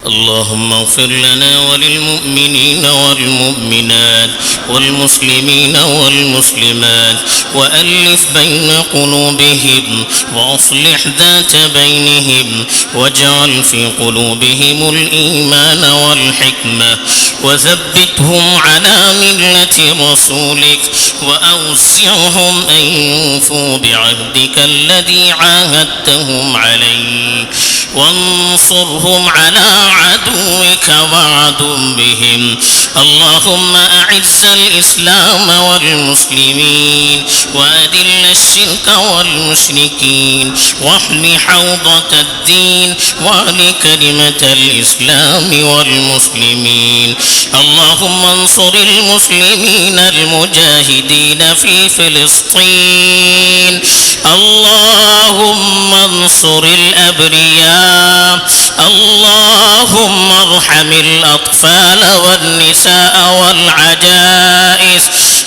اللهم اغفر لنا وللمؤمنين والمؤمنات والمسلمين والمسلمات وألف بين قلوبهم وأصلح ذات بينهم واجعل في قلوبهم الإيمان والحكمة وثبتهم على ملة رسولك وأوزعهم أن يوفوا بعهدك الذي عاهدتهم عليه وانصرهم على عدوك وعدو بهم. اللهم أعز الإسلام والمسلمين وأذل الشرك والمشركين واحم حوضة الدين وأعل كلمة الإسلام والمسلمين. اللهم انصر المسلمين المجاهدين في فلسطين. اللهم انصر الأبرياء. اللهم ارحم الأطفال والنساء والعجائز.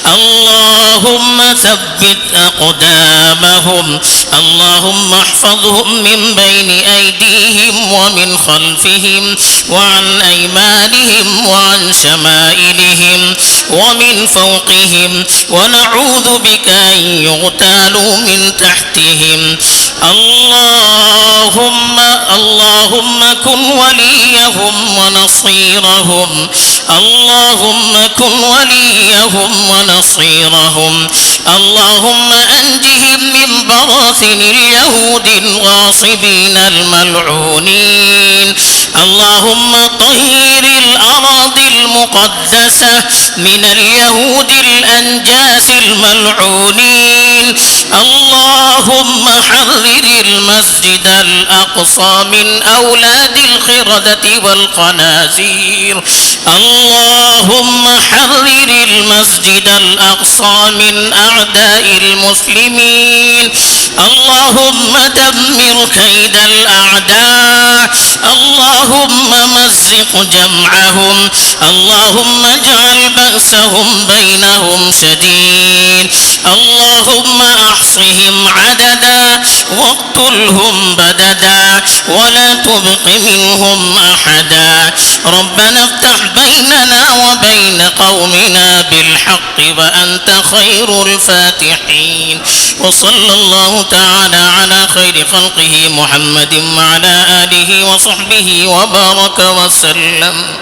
اللهم ثبت أقدامهم. اللهم احفظهم من بين أيديهم ومن خلفهم وعن أيمانهم وعن شمائلهم ومن فوقهم ونعوذ بك أن يغتالوا من تحتهم. اللهم كن وليهم ونصيرهم. اللهم كن وليهم ونصيرهم. اللهم أنجهم من براثن اليهود الغاصبين الملعونين. اللهم طهر الأراضي المقدسة من اليهود الأنجاس الملعونين. اللهم حرر المسجد الأقصى من أولاد الخردة والخنازير. اللهم حرر المسجد الأقصى من أعداء المسلمين. اللهم دمر كيد الأعداء. اللهم مزق جمعهم. اللهم اجعل بأسهم بينهم شديد. اللهم احصهم عددا واقتلهم بددا ولا تبق منهم أحدا. ربنا افتح بيننا وبين قومنا بالحق وأنت خير الفاتحين. وصلى الله تعالى على خير خلقه محمد وعلى آله وصحبه وبارك وسلم.